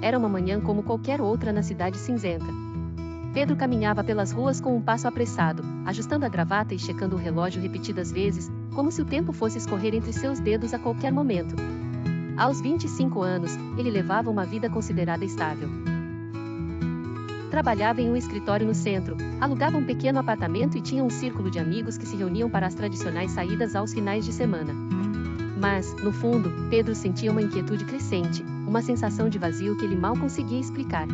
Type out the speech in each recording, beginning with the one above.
Era uma manhã como qualquer outra na cidade cinzenta. Pedro caminhava pelas ruas com um passo apressado, ajustando a gravata e checando o relógio repetidas vezes, como se o tempo fosse escorrer entre seus dedos a qualquer momento. Aos 25 anos, ele levava uma vida considerada estável. Trabalhava em um escritório no centro, alugava um pequeno apartamento e tinha um círculo de amigos que se reuniam para as tradicionais saídas aos finais de semana. Mas, no fundo, Pedro sentia uma inquietude crescente, uma sensação de vazio que ele mal conseguia explicar.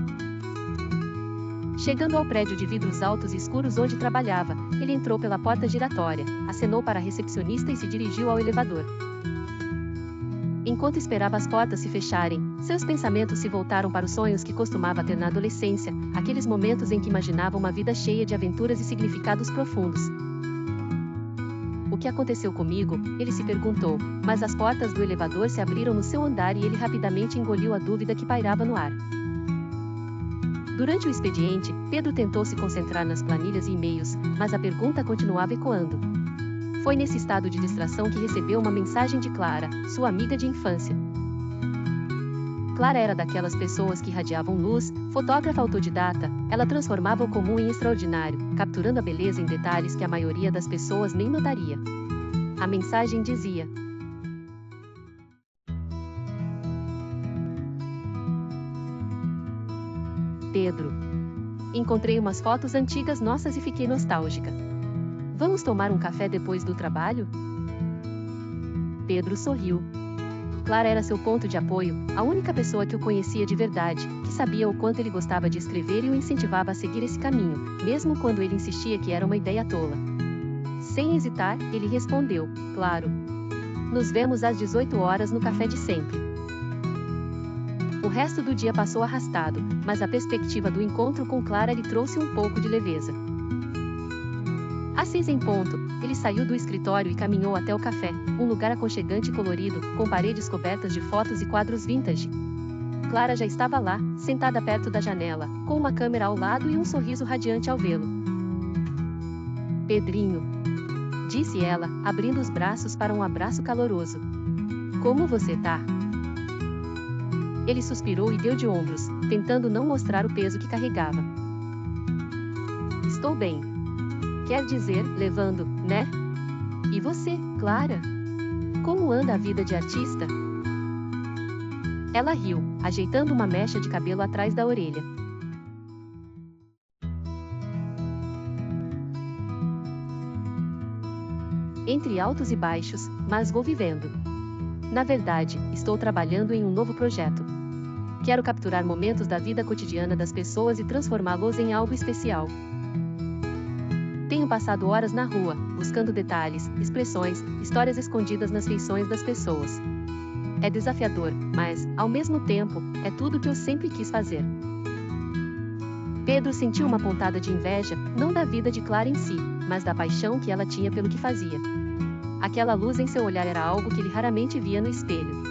Chegando ao prédio de vidros altos e escuros onde trabalhava, ele entrou pela porta giratória, acenou para a recepcionista e se dirigiu ao elevador. Enquanto esperava as portas se fecharem, seus pensamentos se voltaram para os sonhos que costumava ter na adolescência, aqueles momentos em que imaginava uma vida cheia de aventuras e significados profundos. O que aconteceu comigo? Ele se perguntou, mas as portas do elevador se abriram no seu andar e ele rapidamente engoliu a dúvida que pairava no ar. Durante o expediente, Pedro tentou se concentrar nas planilhas e e-mails, mas a pergunta continuava ecoando. Foi nesse estado de distração que recebeu uma mensagem de Clara, sua amiga de infância. Clara era daquelas pessoas que irradiavam luz, fotógrafa autodidata, ela transformava o comum em extraordinário, capturando a beleza em detalhes que a maioria das pessoas nem notaria. A mensagem dizia: Pedro. Encontrei umas fotos antigas nossas e fiquei nostálgica. Vamos tomar um café depois do trabalho? Pedro sorriu. Clara era seu ponto de apoio, a única pessoa que o conhecia de verdade, que sabia o quanto ele gostava de escrever e o incentivava a seguir esse caminho, mesmo quando ele insistia que era uma ideia tola. Sem hesitar, ele respondeu: claro. Nos vemos às 18 horas no café de sempre. O resto do dia passou arrastado, mas a perspectiva do encontro com Clara lhe trouxe um pouco de leveza. Às 6 em ponto, ele saiu do escritório e caminhou até o café, um lugar aconchegante e colorido, com paredes cobertas de fotos e quadros vintage. Clara já estava lá, sentada perto da janela, com uma câmera ao lado e um sorriso radiante ao vê-lo. Pedrinho, disse ela, abrindo os braços para um abraço caloroso. Como você tá? Ele suspirou e deu de ombros, tentando não mostrar o peso que carregava. Estou bem. Quer dizer, levando, né? E você, Clara? Como anda a vida de artista? Ela riu, ajeitando uma mecha de cabelo atrás da orelha. Entre altos e baixos, mas vou vivendo. Na verdade, estou trabalhando em um novo projeto. Quero capturar momentos da vida cotidiana das pessoas e transformá-los em algo especial. Tenho passado horas na rua, buscando detalhes, expressões, histórias escondidas nas feições das pessoas. É desafiador, mas, ao mesmo tempo, é tudo o que eu sempre quis fazer. Pedro sentiu uma pontada de inveja, não da vida de Clara em si, mas da paixão que ela tinha pelo que fazia. Aquela luz em seu olhar era algo que ele raramente via no espelho.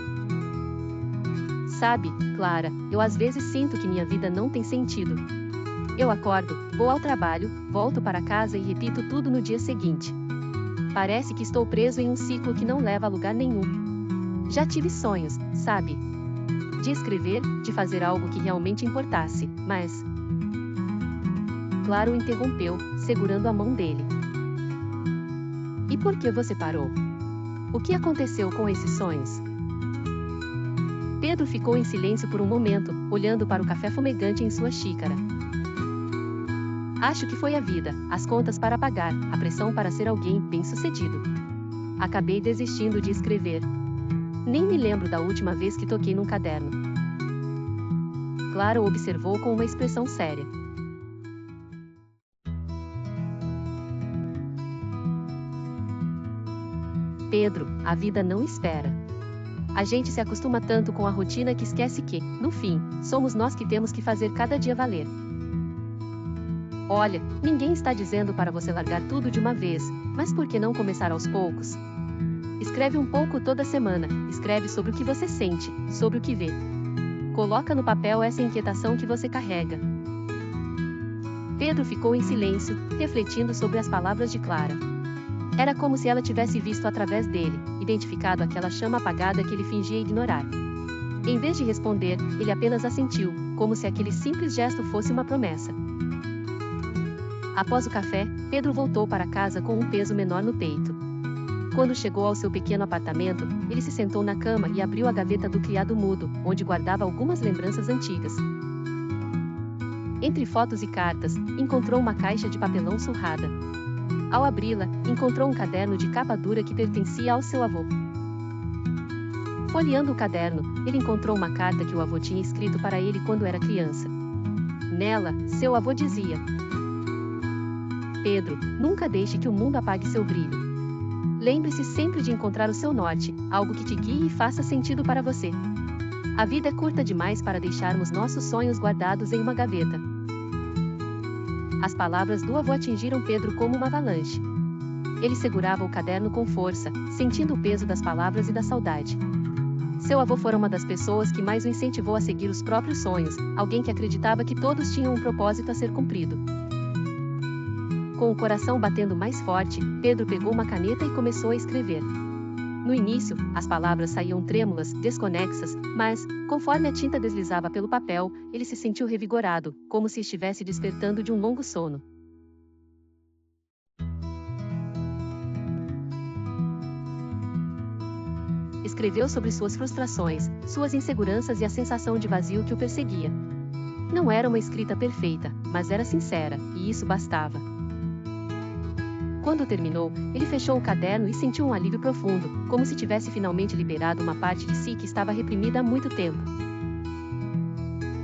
Sabe, Clara, eu às vezes sinto que minha vida não tem sentido. Eu acordo, vou ao trabalho, volto para casa e repito tudo no dia seguinte. Parece que estou preso em um ciclo que não leva a lugar nenhum. Já tive sonhos, sabe? De escrever, de fazer algo que realmente importasse, mas... Clara o interrompeu, segurando a mão dele. E por que você parou? O que aconteceu com esses sonhos? Pedro ficou em silêncio por um momento, olhando para o café fumegante em sua xícara. Acho que foi a vida, as contas para pagar, a pressão para ser alguém bem-sucedido. Acabei desistindo de escrever. Nem me lembro da última vez que toquei num caderno. Clara o observou com uma expressão séria. Pedro, a vida não espera. A gente se acostuma tanto com a rotina que esquece que, no fim, somos nós que temos que fazer cada dia valer. Olha, ninguém está dizendo para você largar tudo de uma vez, mas por que não começar aos poucos? Escreve um pouco toda semana, escreve sobre o que você sente, sobre o que vê. Coloca no papel essa inquietação que você carrega. Pedro ficou em silêncio, refletindo sobre as palavras de Clara. Era como se ela tivesse visto através dele, identificado aquela chama apagada que ele fingia ignorar. Em vez de responder, ele apenas assentiu, como se aquele simples gesto fosse uma promessa. Após o café, Pedro voltou para casa com um peso menor no peito. Quando chegou ao seu pequeno apartamento, ele se sentou na cama e abriu a gaveta do criado mudo, onde guardava algumas lembranças antigas. Entre fotos e cartas, encontrou uma caixa de papelão surrada. Ao abri-la, encontrou um caderno de capa dura que pertencia ao seu avô. Folheando o caderno, ele encontrou uma carta que o avô tinha escrito para ele quando era criança. Nela, seu avô dizia: Pedro, nunca deixe que o mundo apague seu brilho. Lembre-se sempre de encontrar o seu norte, algo que te guie e faça sentido para você. A vida é curta demais para deixarmos nossos sonhos guardados em uma gaveta. As palavras do avô atingiram Pedro como uma avalanche. Ele segurava o caderno com força, sentindo o peso das palavras e da saudade. Seu avô fora uma das pessoas que mais o incentivou a seguir os próprios sonhos, alguém que acreditava que todos tinham um propósito a ser cumprido. Com o coração batendo mais forte, Pedro pegou uma caneta e começou a escrever. No início, as palavras saíam trêmulas, desconexas, mas, conforme a tinta deslizava pelo papel, ele se sentiu revigorado, como se estivesse despertando de um longo sono. Escreveu sobre suas frustrações, suas inseguranças e a sensação de vazio que o perseguia. Não era uma escrita perfeita, mas era sincera, e isso bastava. Quando terminou, ele fechou o caderno e sentiu um alívio profundo, como se tivesse finalmente liberado uma parte de si que estava reprimida há muito tempo.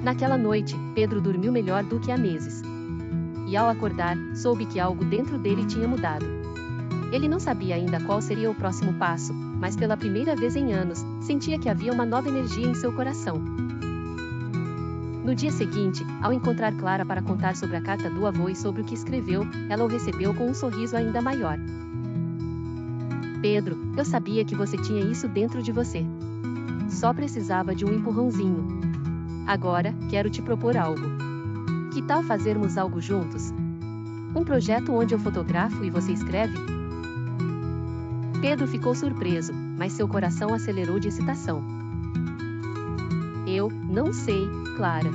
Naquela noite, Pedro dormiu melhor do que há meses. E ao acordar, soube que algo dentro dele tinha mudado. Ele não sabia ainda qual seria o próximo passo, mas pela primeira vez em anos, sentia que havia uma nova energia em seu coração. No dia seguinte, ao encontrar Clara para contar sobre a carta do avô e sobre o que escreveu, ela o recebeu com um sorriso ainda maior. Pedro, eu sabia que você tinha isso dentro de você. Só precisava de um empurrãozinho. Agora, quero te propor algo. Que tal fazermos algo juntos? Um projeto onde eu fotografo e você escreve? Pedro ficou surpreso, mas seu coração acelerou de excitação. Eu não sei, Clara.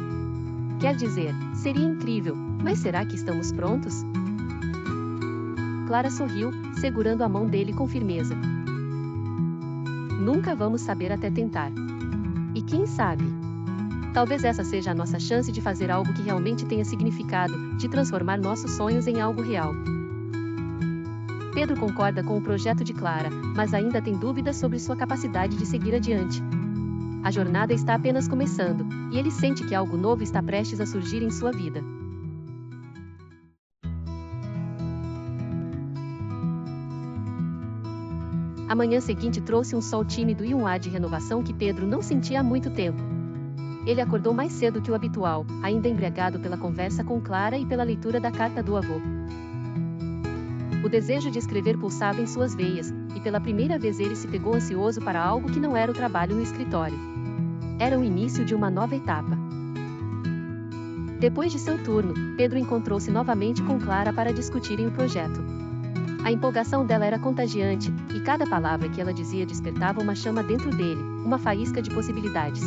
Quer dizer, seria incrível, mas será que estamos prontos? Clara sorriu, segurando a mão dele com firmeza. Nunca vamos saber até tentar. E quem sabe? Talvez essa seja a nossa chance de fazer algo que realmente tenha significado, de transformar nossos sonhos em algo real. Pedro concorda com o projeto de Clara, mas ainda tem dúvidas sobre sua capacidade de seguir adiante. A jornada está apenas começando, e ele sente que algo novo está prestes a surgir em sua vida. A manhã seguinte trouxe um sol tímido e um ar de renovação que Pedro não sentia há muito tempo. Ele acordou mais cedo que o habitual, ainda embriagado pela conversa com Clara e pela leitura da carta do avô. O desejo de escrever pulsava em suas veias, e pela primeira vez ele se pegou ansioso para algo que não era o trabalho no escritório. Era o início de uma nova etapa. Depois de seu turno, Pedro encontrou-se novamente com Clara para discutirem o projeto. A empolgação dela era contagiante, e cada palavra que ela dizia despertava uma chama dentro dele, uma faísca de possibilidades.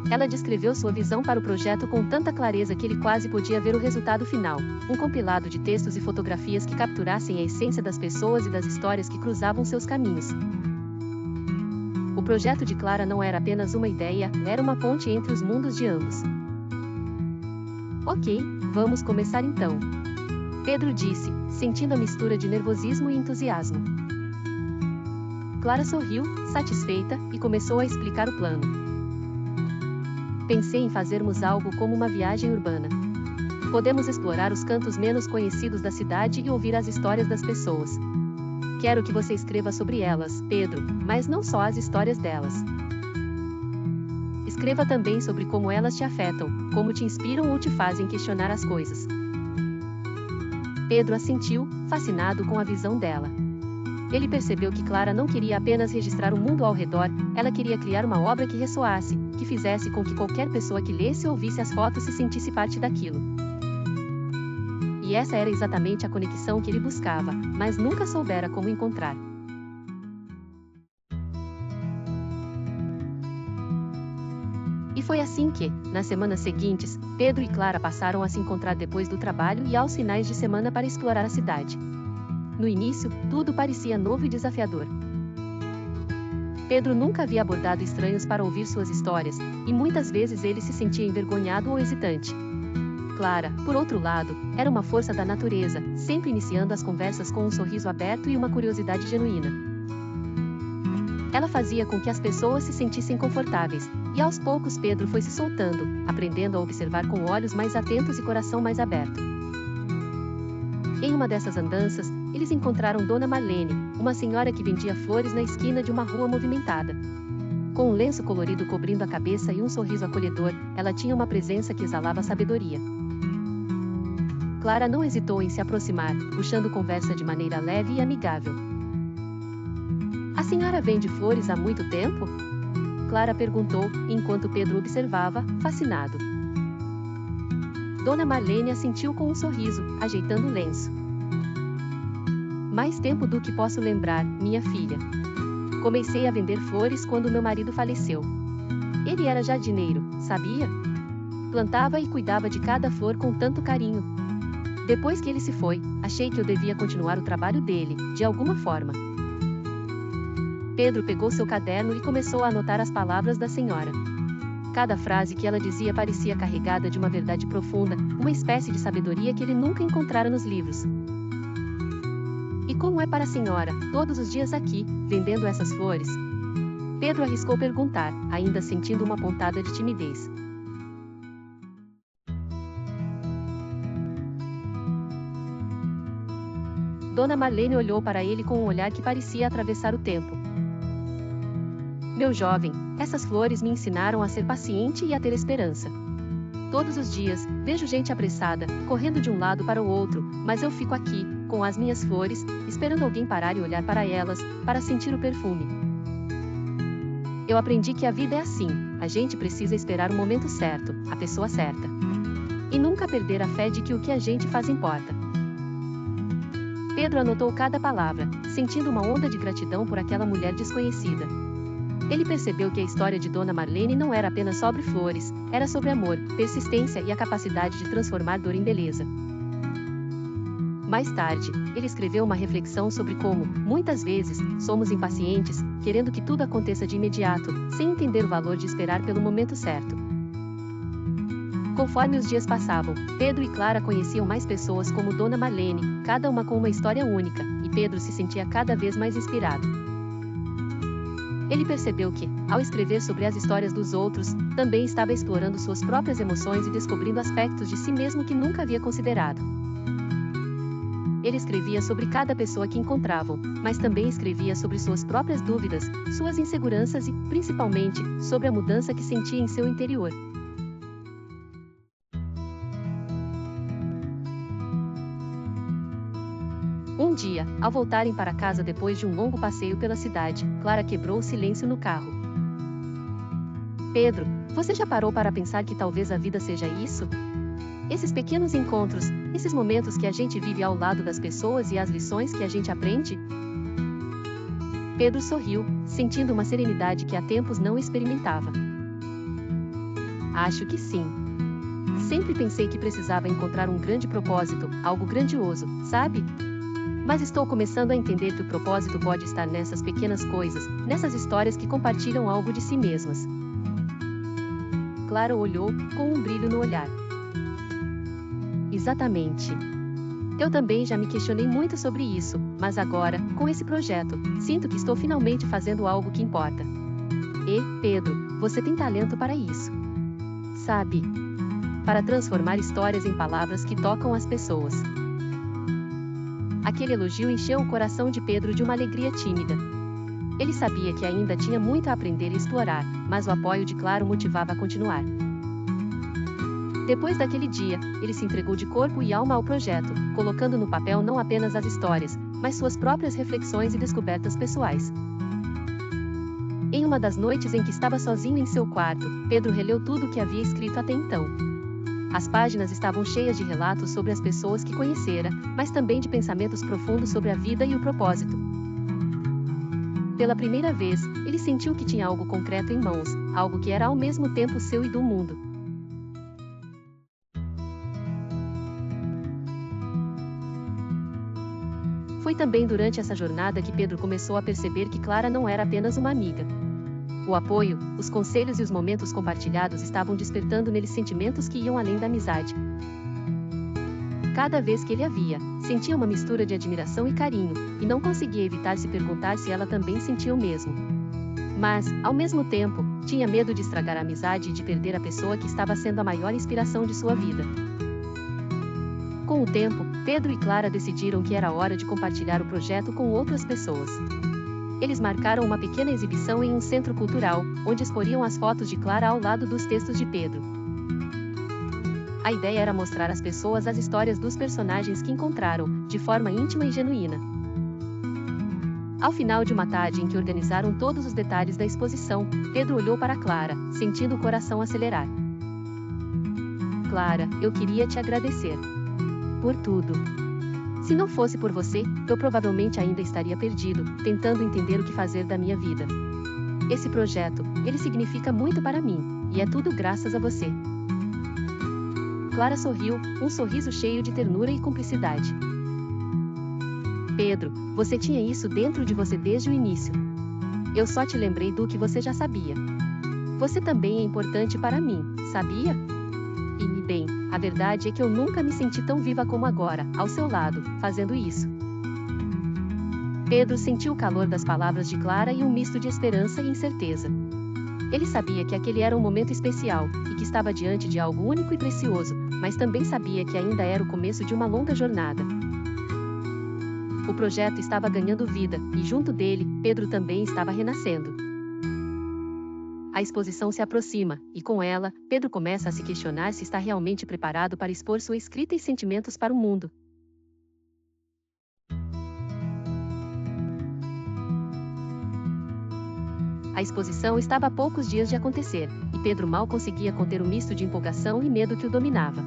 Ela descreveu sua visão para o projeto com tanta clareza que ele quase podia ver o resultado final, um compilado de textos e fotografias que capturassem a essência das pessoas e das histórias que cruzavam seus caminhos. O projeto de Clara não era apenas uma ideia, era uma ponte entre os mundos de ambos. Ok, vamos começar então. Pedro disse, sentindo a mistura de nervosismo e entusiasmo. Clara sorriu, satisfeita, e começou a explicar o plano. Pensei em fazermos algo como uma viagem urbana. Podemos explorar os cantos menos conhecidos da cidade e ouvir as histórias das pessoas. Quero que você escreva sobre elas, Pedro, mas não só as histórias delas. Escreva também sobre como elas te afetam, como te inspiram ou te fazem questionar as coisas. Pedro assentiu, fascinado com a visão dela. Ele percebeu que Clara não queria apenas registrar o mundo ao redor, ela queria criar uma obra que ressoasse, que fizesse com que qualquer pessoa que lesse ou ouvisse as fotos se sentisse parte daquilo. E essa era exatamente a conexão que ele buscava, mas nunca soubera como encontrar. foi assim que, nas semanas seguintes, Pedro e Clara passaram a se encontrar depois do trabalho e aos finais de semana para explorar a cidade. No início, tudo parecia novo e desafiador. Pedro nunca havia abordado estranhos para ouvir suas histórias, e muitas vezes ele se sentia envergonhado ou hesitante. Clara, por outro lado, era uma força da natureza, sempre iniciando as conversas com um sorriso aberto e uma curiosidade genuína. Ela fazia com que as pessoas se sentissem confortáveis, e aos poucos Pedro foi se soltando, aprendendo a observar com olhos mais atentos e coração mais aberto. Em uma dessas andanças, eles encontraram Dona Marlene, uma senhora que vendia flores na esquina de uma rua movimentada. Com um lenço colorido cobrindo a cabeça e um sorriso acolhedor, ela tinha uma presença que exalava sabedoria. Clara não hesitou em se aproximar, puxando conversa de maneira leve e amigável. "A senhora vende flores há muito tempo?" Clara perguntou, enquanto Pedro observava, fascinado. Dona Marlene assentiu com um sorriso, ajeitando o lenço. "Mais tempo do que posso lembrar, minha filha. Comecei a vender flores quando meu marido faleceu. Ele era jardineiro, sabia? Plantava e cuidava de cada flor com tanto carinho. Depois que ele se foi, achei que eu devia continuar o trabalho dele, de alguma forma." Pedro pegou seu caderno e começou a anotar as palavras da senhora. Cada frase que ela dizia parecia carregada de uma verdade profunda, uma espécie de sabedoria que ele nunca encontrara nos livros. "E como é para a senhora, todos os dias aqui, vendendo essas flores?" Pedro arriscou perguntar, ainda sentindo uma pontada de timidez. Dona Marlene olhou para ele com um olhar que parecia atravessar o tempo. "Meu jovem, essas flores me ensinaram a ser paciente e a ter esperança. Todos os dias, vejo gente apressada, correndo de um lado para o outro, mas eu fico aqui, com as minhas flores, esperando alguém parar e olhar para elas, para sentir o perfume. Eu aprendi que a vida é assim, a gente precisa esperar o momento certo, a pessoa certa. E nunca perder a fé de que o que a gente faz importa." Pedro anotou cada palavra, sentindo uma onda de gratidão por aquela mulher desconhecida. Ele percebeu que a história de Dona Marlene não era apenas sobre flores, era sobre amor, persistência e a capacidade de transformar dor em beleza. Mais tarde, ele escreveu uma reflexão sobre como, muitas vezes, somos impacientes, querendo que tudo aconteça de imediato, sem entender o valor de esperar pelo momento certo. Conforme os dias passavam, Pedro e Clara conheciam mais pessoas como Dona Marlene, cada uma com uma história única, e Pedro se sentia cada vez mais inspirado. Ele percebeu que, ao escrever sobre as histórias dos outros, também estava explorando suas próprias emoções e descobrindo aspectos de si mesmo que nunca havia considerado. Ele escrevia sobre cada pessoa que encontravam, mas também escrevia sobre suas próprias dúvidas, suas inseguranças e, principalmente, sobre a mudança que sentia em seu interior. Um dia, ao voltarem para casa depois de um longo passeio pela cidade, Clara quebrou o silêncio no carro. "Pedro, você já parou para pensar que talvez a vida seja isso? Esses pequenos encontros, esses momentos que a gente vive ao lado das pessoas e as lições que a gente aprende?" Pedro sorriu, sentindo uma serenidade que há tempos não experimentava. "Acho que sim. Sempre pensei que precisava encontrar um grande propósito, algo grandioso, sabe? Mas estou começando a entender que o propósito pode estar nessas pequenas coisas, nessas histórias que compartilham algo de si mesmas." Clara olhou, com um brilho no olhar. "Exatamente. Eu também já me questionei muito sobre isso, mas agora, com esse projeto, sinto que estou finalmente fazendo algo que importa. E, Pedro, você tem talento para isso. Sabe? Para transformar histórias em palavras que tocam as pessoas." Aquele elogio encheu o coração de Pedro de uma alegria tímida. Ele sabia que ainda tinha muito a aprender e explorar, mas o apoio de Clara o motivava a continuar. Depois daquele dia, ele se entregou de corpo e alma ao projeto, colocando no papel não apenas as histórias, mas suas próprias reflexões e descobertas pessoais. Em uma das noites em que estava sozinho em seu quarto, Pedro releu tudo o que havia escrito até então. As páginas estavam cheias de relatos sobre as pessoas que conhecera, mas também de pensamentos profundos sobre a vida e o propósito. Pela primeira vez, ele sentiu que tinha algo concreto em mãos, algo que era ao mesmo tempo seu e do mundo. Foi também durante essa jornada que Pedro começou a perceber que Clara não era apenas uma amiga. O apoio, os conselhos e os momentos compartilhados estavam despertando nele sentimentos que iam além da amizade. Cada vez que ele a via, sentia uma mistura de admiração e carinho, e não conseguia evitar se perguntar se ela também sentia o mesmo. Mas, ao mesmo tempo, tinha medo de estragar a amizade e de perder a pessoa que estava sendo a maior inspiração de sua vida. Com o tempo, Pedro e Clara decidiram que era hora de compartilhar o projeto com outras pessoas. Eles marcaram uma pequena exibição em um centro cultural, onde exporiam as fotos de Clara ao lado dos textos de Pedro. A ideia era mostrar às pessoas as histórias dos personagens que encontraram, de forma íntima e genuína. Ao final de uma tarde em que organizaram todos os detalhes da exposição, Pedro olhou para Clara, sentindo o coração acelerar. Clara, eu queria te agradecer por tudo. Se não fosse por você, eu provavelmente ainda estaria perdido, tentando entender o que fazer da minha vida. Esse projeto, ele significa muito para mim, e é tudo graças a você. Clara sorriu, um sorriso cheio de ternura e cumplicidade. Pedro, você tinha isso dentro de você desde o início. Eu só te lembrei do que você já sabia. Você também é importante para mim, sabia? E, bem, a verdade é que eu nunca me senti tão viva como agora, ao seu lado, fazendo isso. Pedro sentiu o calor das palavras de Clara e um misto de esperança e incerteza. Ele sabia que aquele era um momento especial, e que estava diante de algo único e precioso, mas também sabia que ainda era o começo de uma longa jornada. O projeto estava ganhando vida, e junto dele, Pedro também estava renascendo. A exposição se aproxima, e com ela, Pedro começa a se questionar se está realmente preparado para expor sua escrita e sentimentos para o mundo. A exposição estava a poucos dias de acontecer, e Pedro mal conseguia conter o misto de empolgação e medo que o dominava.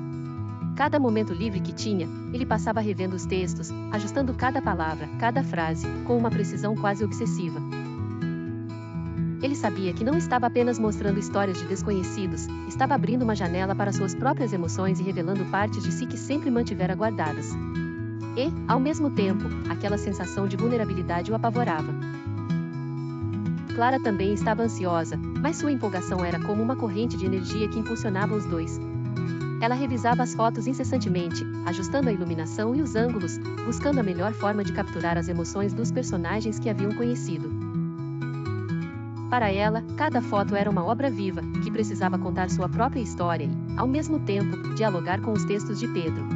Cada momento livre que tinha, ele passava revendo os textos, ajustando cada palavra, cada frase, com uma precisão quase obsessiva. Ele sabia que não estava apenas mostrando histórias de desconhecidos, estava abrindo uma janela para suas próprias emoções e revelando partes de si que sempre mantivera guardadas. E, ao mesmo tempo, aquela sensação de vulnerabilidade o apavorava. Clara também estava ansiosa, mas sua empolgação era como uma corrente de energia que impulsionava os dois. Ela revisava as fotos incessantemente, ajustando a iluminação e os ângulos, buscando a melhor forma de capturar as emoções dos personagens que haviam conhecido. Para ela, cada foto era uma obra viva, que precisava contar sua própria história e, ao mesmo tempo, dialogar com os textos de Pedro.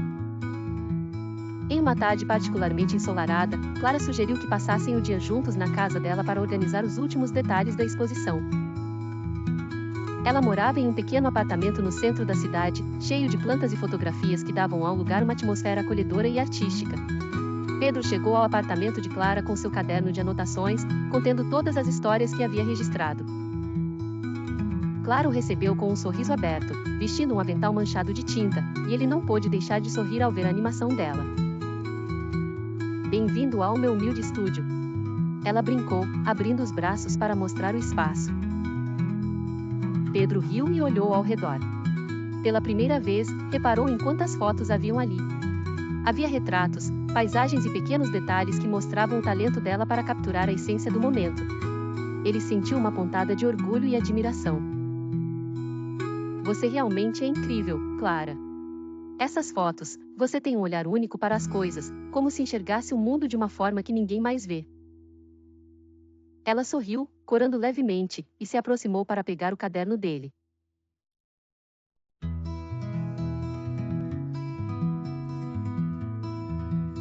Em uma tarde particularmente ensolarada, Clara sugeriu que passassem o dia juntos na casa dela para organizar os últimos detalhes da exposição. Ela morava em um pequeno apartamento no centro da cidade, cheio de plantas e fotografias que davam ao lugar uma atmosfera acolhedora e artística. Pedro chegou ao apartamento de Clara com seu caderno de anotações, contendo todas as histórias que havia registrado. Clara o recebeu com um sorriso aberto, vestindo um avental manchado de tinta, e ele não pôde deixar de sorrir ao ver a animação dela. Bem-vindo ao meu humilde estúdio. Ela brincou, abrindo os braços para mostrar o espaço. Pedro riu e olhou ao redor. Pela primeira vez, reparou em quantas fotos haviam ali. Havia retratos, paisagens e pequenos detalhes que mostravam o talento dela para capturar a essência do momento. Ele sentiu uma pontada de orgulho e admiração. Você realmente é incrível, Clara. Essas fotos, você tem um olhar único para as coisas, como se enxergasse o mundo de uma forma que ninguém mais vê. Ela sorriu, corando levemente, e se aproximou para pegar o caderno dele.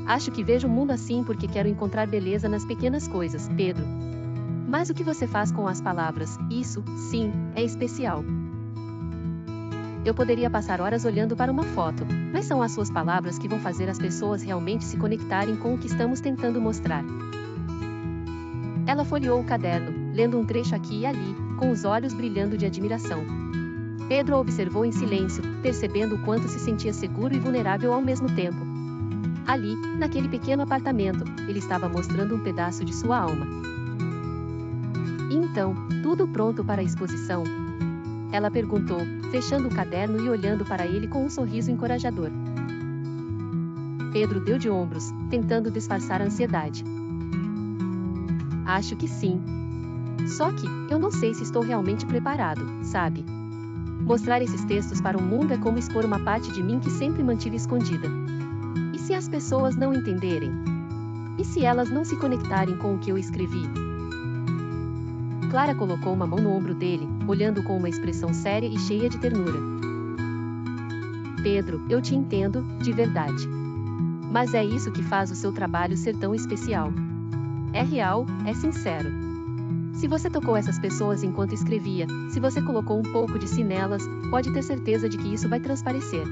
Acho que vejo o mundo assim porque quero encontrar beleza nas pequenas coisas, Pedro. Mas o que você faz com as palavras, isso, sim, é especial. Eu poderia passar horas olhando para uma foto, mas são as suas palavras que vão fazer as pessoas realmente se conectarem com o que estamos tentando mostrar. Ela folheou o caderno, lendo um trecho aqui e ali, com os olhos brilhando de admiração. Pedro observou em silêncio, percebendo o quanto se sentia seguro e vulnerável ao mesmo tempo. Ali, naquele pequeno apartamento, ele estava mostrando um pedaço de sua alma. Então, tudo pronto para a exposição? Ela perguntou, fechando o caderno e olhando para ele com um sorriso encorajador. Pedro deu de ombros, tentando disfarçar a ansiedade. Acho que sim. Só que, eu não sei se estou realmente preparado, sabe? Mostrar esses textos para o mundo é como expor uma parte de mim que sempre mantive escondida. E se as pessoas não entenderem? E se elas não se conectarem com o que eu escrevi? Clara colocou uma mão no ombro dele, olhando com uma expressão séria e cheia de ternura. Pedro, eu te entendo, de verdade. Mas é isso que faz o seu trabalho ser tão especial. É real, é sincero. Se você tocou essas pessoas enquanto escrevia, se você colocou um pouco de si nelas, pode ter certeza de que isso vai transparecer.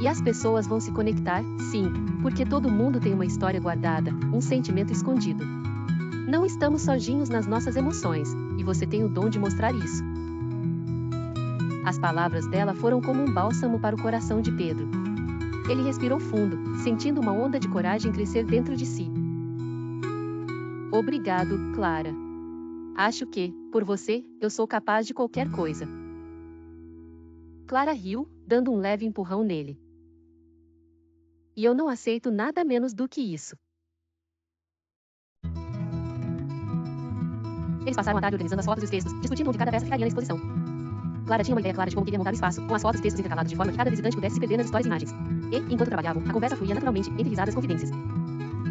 E as pessoas vão se conectar, sim, porque todo mundo tem uma história guardada, um sentimento escondido. Não estamos sozinhos nas nossas emoções, e você tem o dom de mostrar isso. As palavras dela foram como um bálsamo para o coração de Pedro. Ele respirou fundo, sentindo uma onda de coragem crescer dentro de si. Obrigado, Clara. Acho que, por você, eu sou capaz de qualquer coisa. Clara riu, dando um leve empurrão nele. E eu não aceito nada menos do que isso. Eles passaram a tarde organizando as fotos e os textos, discutindo onde cada peça ficaria na exposição. Clara tinha uma ideia clara de como queria montar o espaço, com as fotos e textos intercalados de forma que cada visitante pudesse se perder nas histórias e imagens. E, enquanto trabalhavam, a conversa fluía naturalmente, entre risadas e confidências.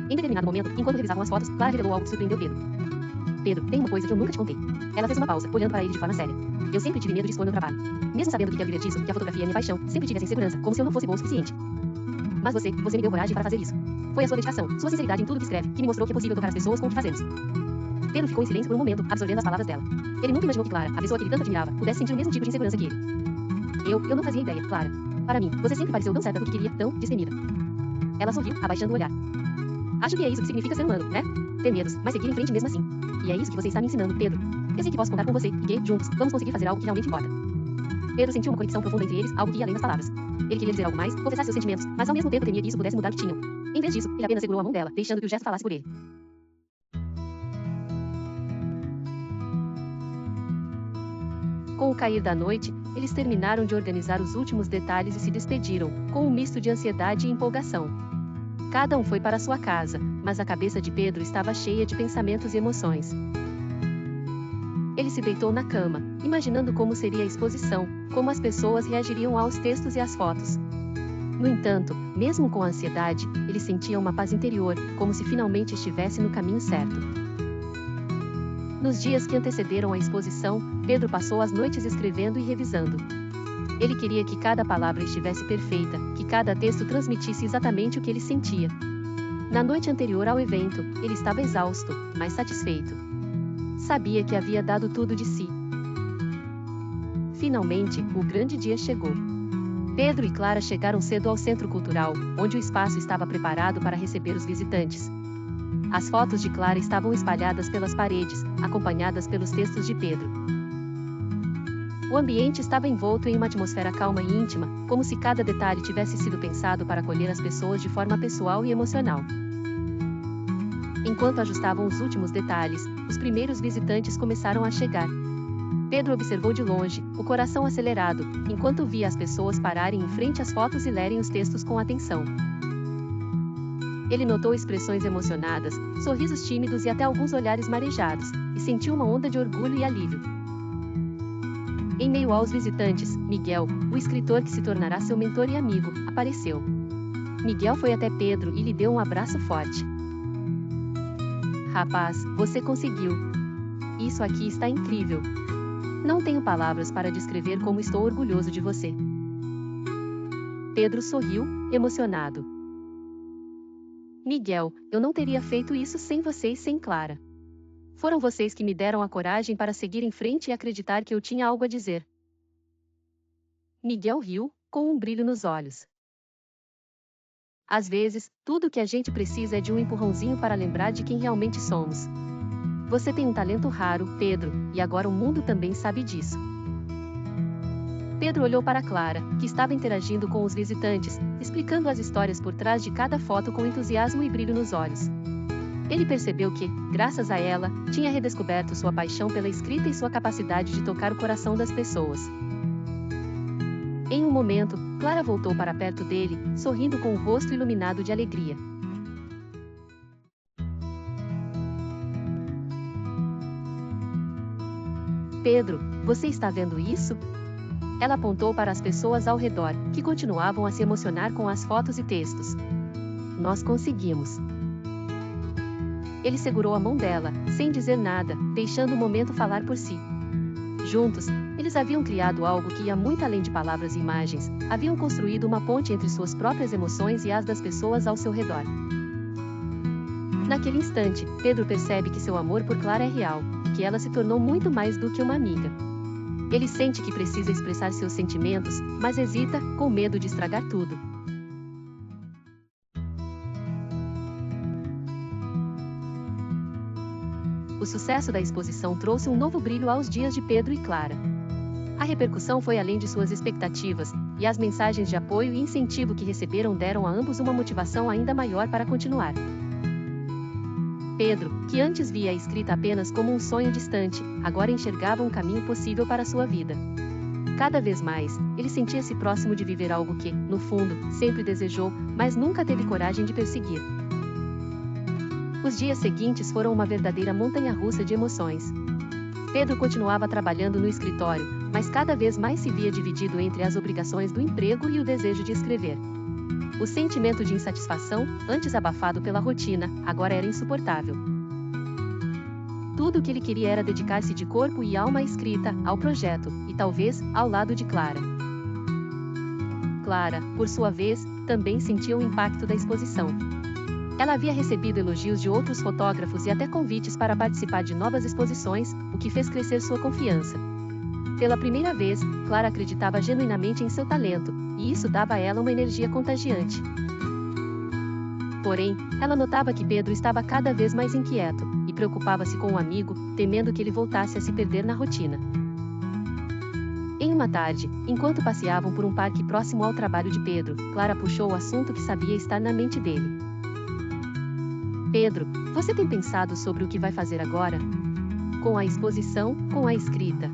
Em determinado momento, enquanto revisavam as fotos, Clara revelou algo que surpreendeu Pedro. Pedro, tem uma coisa que eu nunca te contei. Ela fez uma pausa, olhando para ele de forma séria. Eu sempre tive medo de expor meu trabalho. Mesmo sabendo que ia viver disso, que a fotografia é minha paixão, sempre tive essa insegurança, como se eu não fosse bom o suficiente. Mas você me deu coragem para fazer isso. Foi a sua dedicação, sua sinceridade em tudo que escreve, que me mostrou que é possível tocar as pessoas com o que fazemos. Pedro ficou em silêncio por um momento, absorvendo as palavras dela. Ele nunca imaginou que Clara, a pessoa que ele tanto admirava, pudesse sentir o mesmo tipo de insegurança que ele. Eu não fazia ideia, Clara. Para mim, você sempre pareceu tão certa do que queria, tão destemida. Ela sorriu, abaixando o olhar. Acho que é isso que significa ser humano, né? Ter medos, mas seguir em frente mesmo assim. E é isso que você está me ensinando, Pedro. Eu sei que posso contar com você, e que, juntos, vamos conseguir fazer algo que realmente importa. Pedro sentiu uma conexão profunda entre eles, algo que ia além das palavras. Ele queria dizer algo mais, confessar seus sentimentos, mas ao mesmo tempo temia que isso pudesse mudar o que tinham. Em vez disso, ele apenas segurou a mão dela, deixando que o gesto falasse por ele. Com o cair da noite, eles terminaram de organizar os últimos detalhes e se despediram, com um misto de ansiedade e empolgação. Cada um foi para sua casa, mas a cabeça de Pedro estava cheia de pensamentos e emoções. Ele se deitou na cama, imaginando como seria a exposição, como as pessoas reagiriam aos textos e às fotos. No entanto, mesmo com a ansiedade, ele sentia uma paz interior, como se finalmente estivesse no caminho certo. Nos dias que antecederam a exposição, Pedro passou as noites escrevendo e revisando. Ele queria que cada palavra estivesse perfeita, que cada texto transmitisse exatamente o que ele sentia. Na noite anterior ao evento, ele estava exausto, mas satisfeito. Sabia que havia dado tudo de si. Finalmente, o grande dia chegou. Pedro e Clara chegaram cedo ao Centro Cultural, onde o espaço estava preparado para receber os visitantes. As fotos de Clara estavam espalhadas pelas paredes, acompanhadas pelos textos de Pedro. O ambiente estava envolto em uma atmosfera calma e íntima, como se cada detalhe tivesse sido pensado para acolher as pessoas de forma pessoal e emocional. Enquanto ajustavam os últimos detalhes, os primeiros visitantes começaram a chegar. Pedro observou de longe, o coração acelerado, enquanto via as pessoas pararem em frente às fotos e lerem os textos com atenção. Ele notou expressões emocionadas, sorrisos tímidos e até alguns olhares marejados, e sentiu uma onda de orgulho e alívio. Em meio aos visitantes, Miguel, o escritor que se tornará seu mentor e amigo, apareceu. Miguel foi até Pedro e lhe deu um abraço forte. Rapaz, você conseguiu. Isso aqui está incrível. Não tenho palavras para descrever como estou orgulhoso de você. Pedro sorriu, emocionado. Miguel, eu não teria feito isso sem você e sem Clara. Foram vocês que me deram a coragem para seguir em frente e acreditar que eu tinha algo a dizer. Miguel riu, com um brilho nos olhos. Às vezes, tudo o que a gente precisa é de um empurrãozinho para lembrar de quem realmente somos. Você tem um talento raro, Pedro, e agora o mundo também sabe disso. Pedro olhou para Clara, que estava interagindo com os visitantes, explicando as histórias por trás de cada foto com entusiasmo e brilho nos olhos. Ele percebeu que, graças a ela, tinha redescoberto sua paixão pela escrita e sua capacidade de tocar o coração das pessoas. Em um momento, Clara voltou para perto dele, sorrindo com o rosto iluminado de alegria. Pedro, você está vendo isso? Ela apontou para as pessoas ao redor, que continuavam a se emocionar com as fotos e textos. Nós conseguimos. Ele segurou a mão dela, sem dizer nada, deixando o momento falar por si. Juntos, eles haviam criado algo que ia muito além de palavras e imagens, haviam construído uma ponte entre suas próprias emoções e as das pessoas ao seu redor. Naquele instante, Pedro percebe que seu amor por Clara é real, e que ela se tornou muito mais do que uma amiga. Ele sente que precisa expressar seus sentimentos, mas hesita, com medo de estragar tudo. O sucesso da exposição trouxe um novo brilho aos dias de Pedro e Clara. A repercussão foi além de suas expectativas, e as mensagens de apoio e incentivo que receberam deram a ambos uma motivação ainda maior para continuar. Pedro, que antes via a escrita apenas como um sonho distante, agora enxergava um caminho possível para sua vida. Cada vez mais, ele sentia-se próximo de viver algo que, no fundo, sempre desejou, mas nunca teve coragem de perseguir. Os dias seguintes foram uma verdadeira montanha-russa de emoções. Pedro continuava trabalhando no escritório, mas cada vez mais se via dividido entre as obrigações do emprego e o desejo de escrever. O sentimento de insatisfação, antes abafado pela rotina, agora era insuportável. Tudo o que ele queria era dedicar-se de corpo e alma à escrita, ao projeto, e talvez, ao lado de Clara. Clara, por sua vez, também sentia o impacto da exposição. Ela havia recebido elogios de outros fotógrafos e até convites para participar de novas exposições, o que fez crescer sua confiança. Pela primeira vez, Clara acreditava genuinamente em seu talento, e isso dava a ela uma energia contagiante. Porém, ela notava que Pedro estava cada vez mais inquieto, e preocupava-se com o amigo, temendo que ele voltasse a se perder na rotina. Em uma tarde, enquanto passeavam por um parque próximo ao trabalho de Pedro, Clara puxou o assunto que sabia estar na mente dele. Pedro, você tem pensado sobre o que vai fazer agora? Com a exposição, com a escrita.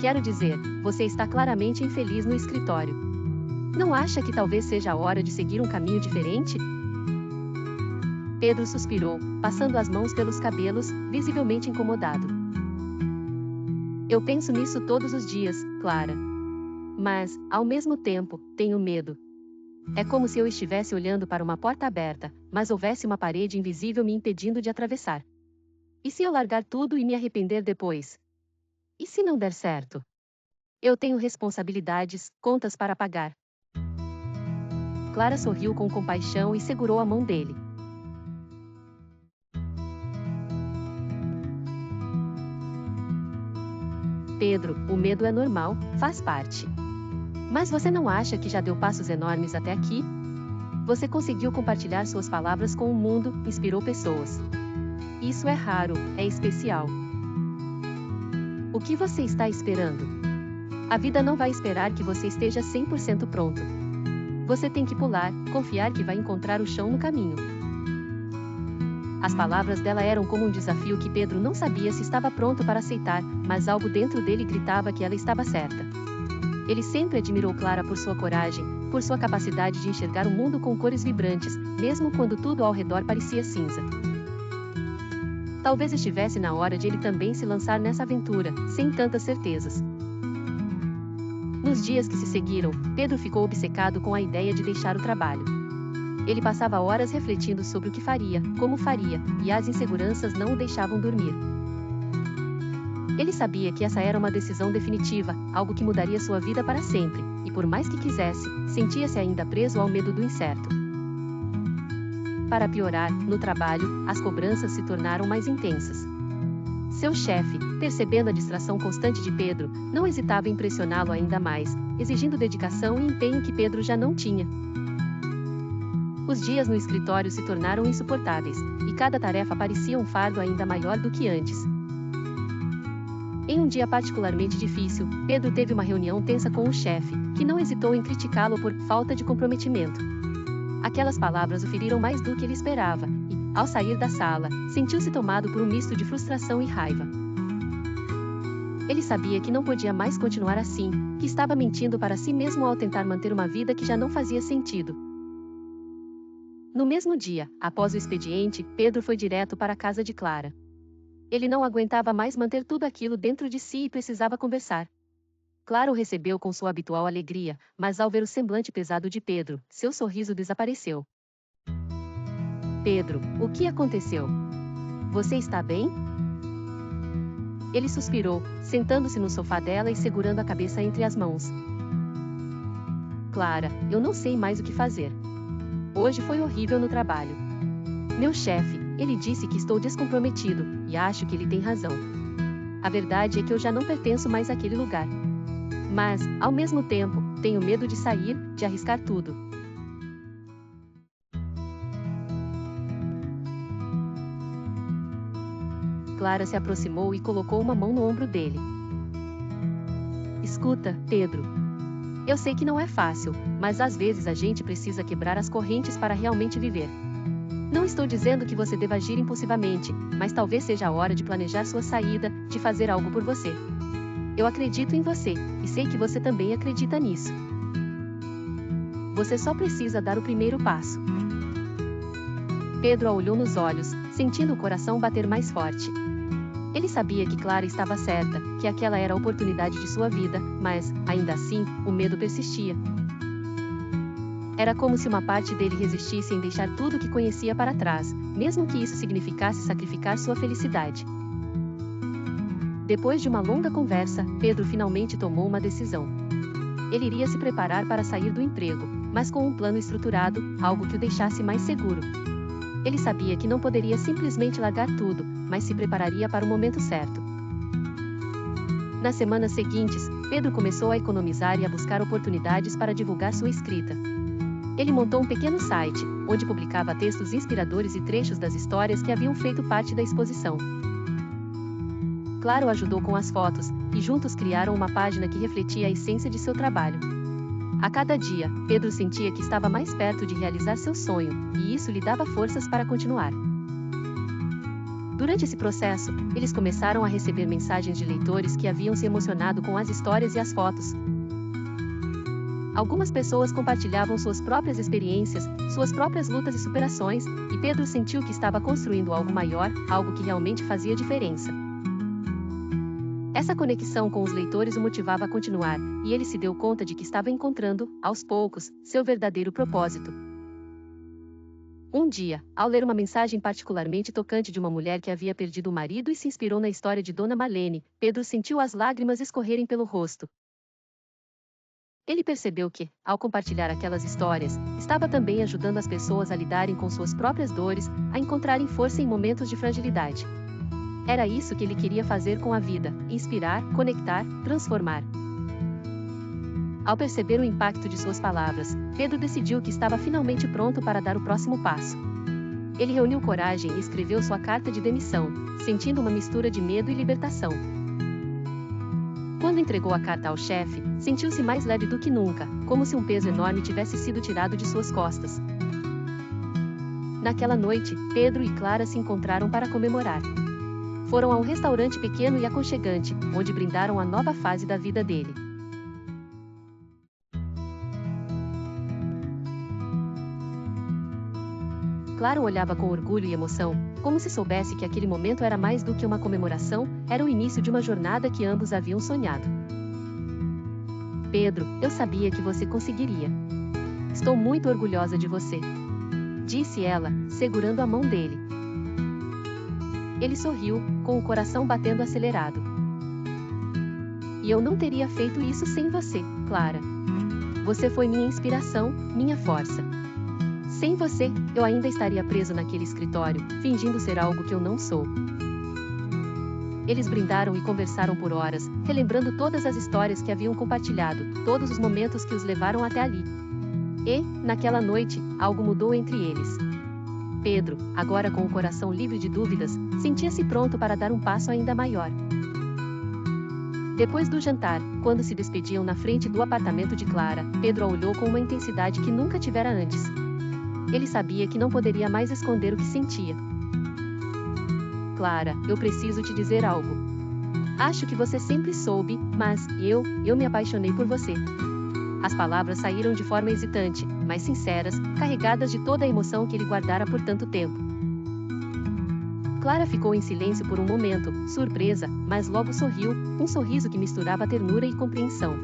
Quero dizer, você está claramente infeliz no escritório. Não acha que talvez seja a hora de seguir um caminho diferente? Pedro suspirou, passando as mãos pelos cabelos, visivelmente incomodado. Eu penso nisso todos os dias, Clara. Mas, ao mesmo tempo, tenho medo. É como se eu estivesse olhando para uma porta aberta, mas houvesse uma parede invisível me impedindo de atravessar. E se eu largar tudo e me arrepender depois? E se não der certo? Eu tenho responsabilidades, contas para pagar. Clara sorriu com compaixão e segurou a mão dele. Pedro, o medo é normal, faz parte. Mas você não acha que já deu passos enormes até aqui? Você conseguiu compartilhar suas palavras com o mundo, inspirou pessoas. Isso é raro, é especial. O que você está esperando? A vida não vai esperar que você esteja 100% pronto. Você tem que pular, confiar que vai encontrar o chão no caminho. As palavras dela eram como um desafio que Pedro não sabia se estava pronto para aceitar, mas algo dentro dele gritava que ela estava certa. Ele sempre admirou Clara por sua coragem, por sua capacidade de enxergar o mundo com cores vibrantes, mesmo quando tudo ao redor parecia cinza. Talvez estivesse na hora de ele também se lançar nessa aventura, sem tantas certezas. Nos dias que se seguiram, Pedro ficou obcecado com a ideia de deixar o trabalho. Ele passava horas refletindo sobre o que faria, como faria, e as inseguranças não o deixavam dormir. Ele sabia que essa era uma decisão definitiva, algo que mudaria sua vida para sempre, e por mais que quisesse, sentia-se ainda preso ao medo do incerto. Para piorar, no trabalho, as cobranças se tornaram mais intensas. Seu chefe, percebendo a distração constante de Pedro, não hesitava em pressioná-lo ainda mais, exigindo dedicação e empenho que Pedro já não tinha. Os dias no escritório se tornaram insuportáveis, e cada tarefa parecia um fardo ainda maior do que antes. Em um dia particularmente difícil, Pedro teve uma reunião tensa com o chefe, que não hesitou em criticá-lo por falta de comprometimento. Aquelas palavras o feriram mais do que ele esperava, e, ao sair da sala, sentiu-se tomado por um misto de frustração e raiva. Ele sabia que não podia mais continuar assim, que estava mentindo para si mesmo ao tentar manter uma vida que já não fazia sentido. No mesmo dia, após o expediente, Pedro foi direto para a casa de Clara. Ele não aguentava mais manter tudo aquilo dentro de si e precisava conversar. Clara o recebeu com sua habitual alegria, mas ao ver o semblante pesado de Pedro, seu sorriso desapareceu. Pedro, o que aconteceu? Você está bem? Ele suspirou, sentando-se no sofá dela e segurando a cabeça entre as mãos. Clara, eu não sei mais o que fazer. Hoje foi horrível no trabalho. Meu chefe, ele disse que estou descomprometido, e acho que ele tem razão. A verdade é que eu já não pertenço mais àquele lugar. Mas, ao mesmo tempo, tenho medo de sair, de arriscar tudo. Clara se aproximou e colocou uma mão no ombro dele. Escuta, Pedro. Eu sei que não é fácil, mas às vezes a gente precisa quebrar as correntes para realmente viver. Não estou dizendo que você deva agir impulsivamente, mas talvez seja a hora de planejar sua saída, de fazer algo por você. Eu acredito em você, e sei que você também acredita nisso. Você só precisa dar o primeiro passo. Pedro a olhou nos olhos, sentindo o coração bater mais forte. Ele sabia que Clara estava certa, que aquela era a oportunidade de sua vida, mas, ainda assim, o medo persistia. Era como se uma parte dele resistisse em deixar tudo o que conhecia para trás, mesmo que isso significasse sacrificar sua felicidade. Depois de uma longa conversa, Pedro finalmente tomou uma decisão. Ele iria se preparar para sair do emprego, mas com um plano estruturado, algo que o deixasse mais seguro. Ele sabia que não poderia simplesmente largar tudo, mas se prepararia para o momento certo. Nas semanas seguintes, Pedro começou a economizar e a buscar oportunidades para divulgar sua escrita. Ele montou um pequeno site, onde publicava textos inspiradores e trechos das histórias que haviam feito parte da exposição. Clara o ajudou com as fotos, e juntos criaram uma página que refletia a essência de seu trabalho. A cada dia, Pedro sentia que estava mais perto de realizar seu sonho, e isso lhe dava forças para continuar. Durante esse processo, eles começaram a receber mensagens de leitores que haviam se emocionado com as histórias e as fotos. Algumas pessoas compartilhavam suas próprias experiências, suas próprias lutas e superações, e Pedro sentiu que estava construindo algo maior, algo que realmente fazia diferença. Essa conexão com os leitores o motivava a continuar, e ele se deu conta de que estava encontrando, aos poucos, seu verdadeiro propósito. Um dia, ao ler uma mensagem particularmente tocante de uma mulher que havia perdido o marido e se inspirou na história de Dona Marlene, Pedro sentiu as lágrimas escorrerem pelo rosto. Ele percebeu que, ao compartilhar aquelas histórias, estava também ajudando as pessoas a lidarem com suas próprias dores, a encontrarem força em momentos de fragilidade. Era isso que ele queria fazer com a vida: inspirar, conectar, transformar. Ao perceber o impacto de suas palavras, Pedro decidiu que estava finalmente pronto para dar o próximo passo. Ele reuniu coragem e escreveu sua carta de demissão, sentindo uma mistura de medo e libertação. Quando entregou a carta ao chefe, sentiu-se mais leve do que nunca, como se um peso enorme tivesse sido tirado de suas costas. Naquela noite, Pedro e Clara se encontraram para comemorar. Foram a um restaurante pequeno e aconchegante, onde brindaram a nova fase da vida dele. Clara olhava com orgulho e emoção, como se soubesse que aquele momento era mais do que uma comemoração, era o início de uma jornada que ambos haviam sonhado. Pedro, eu sabia que você conseguiria. Estou muito orgulhosa de você, disse ela, segurando a mão dele. Ele sorriu, com o coração batendo acelerado. E eu não teria feito isso sem você, Clara. Você foi minha inspiração, minha força. Sem você, eu ainda estaria preso naquele escritório, fingindo ser algo que eu não sou. Eles brindaram e conversaram por horas, relembrando todas as histórias que haviam compartilhado, todos os momentos que os levaram até ali. E, naquela noite, algo mudou entre eles. Pedro, agora com o coração livre de dúvidas, sentia-se pronto para dar um passo ainda maior. Depois do jantar, quando se despediam na frente do apartamento de Clara, Pedro a olhou com uma intensidade que nunca tivera antes. ele sabia que não poderia mais esconder o que sentia. Clara, eu preciso te dizer algo. Acho que você sempre soube, mas eu me apaixonei por você. As palavras saíram de forma hesitante, mas sinceras, carregadas de toda a emoção que ele guardara por tanto tempo. Clara ficou em silêncio por um momento, surpresa, mas logo sorriu, um sorriso que misturava ternura e compreensão.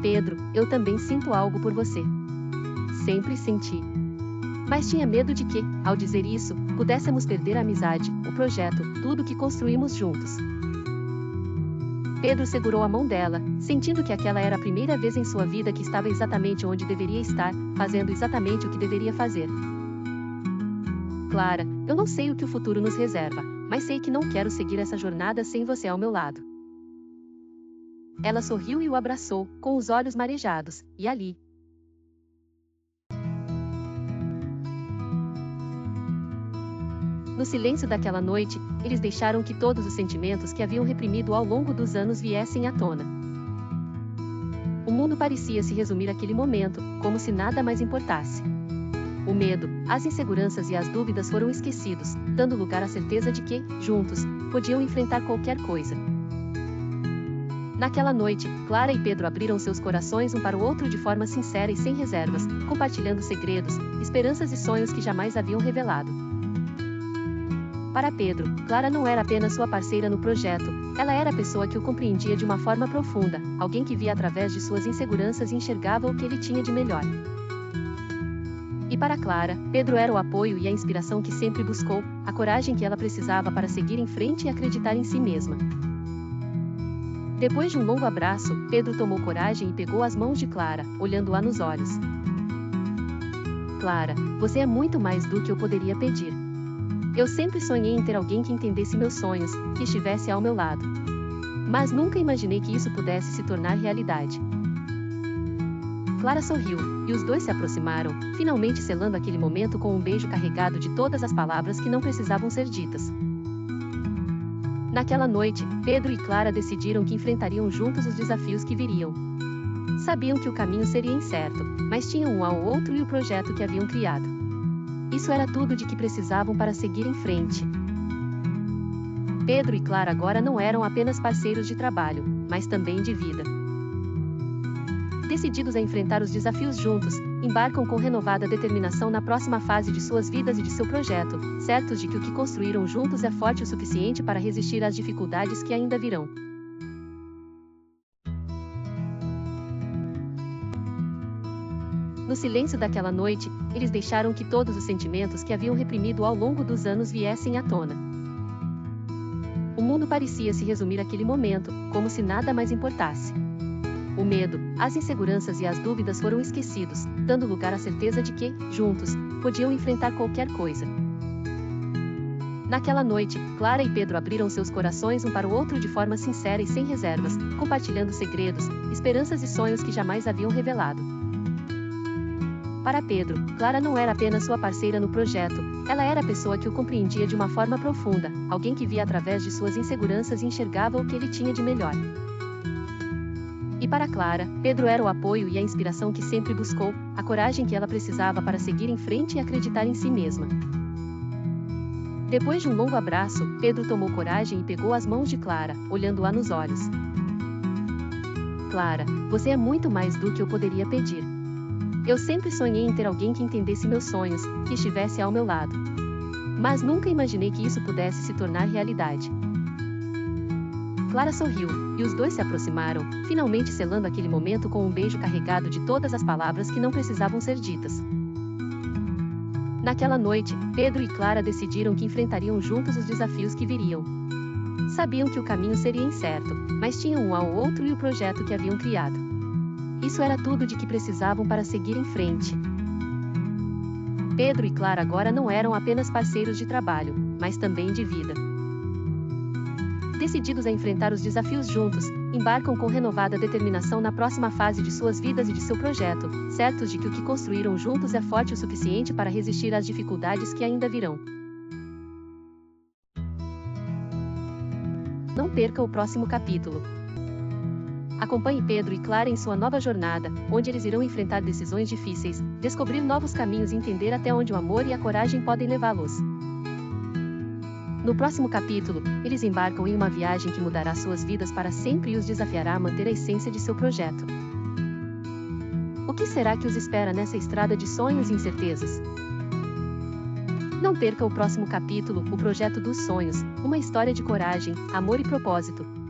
Pedro, eu também sinto algo por você. Sempre senti. Mas tinha medo de que, ao dizer isso, pudéssemos perder a amizade, o projeto, tudo que construímos juntos. Pedro segurou a mão dela, sentindo que aquela era a primeira vez em sua vida que estava exatamente onde deveria estar, fazendo exatamente o que deveria fazer. Clara, eu não sei o que o futuro nos reserva, mas sei que não quero seguir essa jornada sem você ao meu lado. Ela sorriu e o abraçou, com os olhos marejados, e ali. No silêncio daquela noite, eles deixaram que todos os sentimentos que haviam reprimido ao longo dos anos viessem à tona. O mundo parecia se resumir àquele momento, como se nada mais importasse. O medo, as inseguranças e as dúvidas foram esquecidos, dando lugar à certeza de que, juntos, podiam enfrentar qualquer coisa. Naquela noite, Clara e Pedro abriram seus corações um para o outro de forma sincera e sem reservas, compartilhando segredos, esperanças e sonhos que jamais haviam revelado. Para Pedro, Clara não era apenas sua parceira no projeto, ela era a pessoa que o compreendia de uma forma profunda, alguém que via através de suas inseguranças e enxergava o que ele tinha de melhor. E para Clara, Pedro era o apoio e a inspiração que sempre buscou, a coragem que ela precisava para seguir em frente e acreditar em si mesma. Depois de um longo abraço, Pedro tomou coragem e pegou as mãos de Clara, olhando-a nos olhos. Clara, você é muito mais do que eu poderia pedir. Eu sempre sonhei em ter alguém que entendesse meus sonhos, que estivesse ao meu lado. Mas nunca imaginei que isso pudesse se tornar realidade. Clara sorriu, e os dois se aproximaram, finalmente selando aquele momento com um beijo carregado de todas as palavras que não precisavam ser ditas. Naquela noite, Pedro e Clara decidiram que enfrentariam juntos os desafios que viriam. Sabiam que o caminho seria incerto, mas tinham um ao outro e o projeto que haviam criado. Isso era tudo de que precisavam para seguir em frente. Pedro e Clara agora não eram apenas parceiros de trabalho, mas também de vida. Decididos a enfrentar os desafios juntos, embarcam com renovada determinação na próxima fase de suas vidas e de seu projeto, certos de que o que construíram juntos é forte o suficiente para resistir às dificuldades que ainda virão. No silêncio daquela noite, eles deixaram que todos os sentimentos que haviam reprimido ao longo dos anos viessem à tona. O mundo parecia se resumir àquele momento, como se nada mais importasse. O medo, as inseguranças e as dúvidas foram esquecidos, dando lugar à certeza de que, juntos, podiam enfrentar qualquer coisa. Naquela noite, Clara e Pedro abriram seus corações um para o outro de forma sincera e sem reservas, compartilhando segredos, esperanças e sonhos que jamais haviam revelado. Para Pedro, Clara não era apenas sua parceira no projeto, ela era a pessoa que o compreendia de uma forma profunda, alguém que via através de suas inseguranças e enxergava o que ele tinha de melhor. E para Clara, Pedro era o apoio e a inspiração que sempre buscou, a coragem que ela precisava para seguir em frente e acreditar em si mesma. Depois de um longo abraço, Pedro tomou coragem e pegou as mãos de Clara, olhando-a nos olhos. Clara, você é muito mais do que eu poderia pedir. Eu sempre sonhei em ter alguém que entendesse meus sonhos, que estivesse ao meu lado. Mas nunca imaginei que isso pudesse se tornar realidade. Clara sorriu, e os dois se aproximaram, finalmente selando aquele momento com um beijo carregado de todas as palavras que não precisavam ser ditas. Naquela noite, Pedro e Clara decidiram que enfrentariam juntos os desafios que viriam. Sabiam que o caminho seria incerto, mas tinham um ao outro e o projeto que haviam criado. Isso era tudo de que precisavam para seguir em frente. Pedro e Clara agora não eram apenas parceiros de trabalho, mas também de vida. Decididos a enfrentar os desafios juntos, embarcam com renovada determinação na próxima fase de suas vidas e de seu projeto, certos de que o que construíram juntos é forte o suficiente para resistir às dificuldades que ainda virão. Não perca o próximo capítulo. Acompanhe Pedro e Clara em sua nova jornada, onde eles irão enfrentar decisões difíceis, descobrir novos caminhos e entender até onde o amor e a coragem podem levá-los. No próximo capítulo, eles embarcam em uma viagem que mudará suas vidas para sempre e os desafiará a manter a essência de seu projeto. O que será que os espera nessa estrada de sonhos e incertezas? Não perca o próximo capítulo, O Projeto dos Sonhos, uma história de coragem, amor e propósito.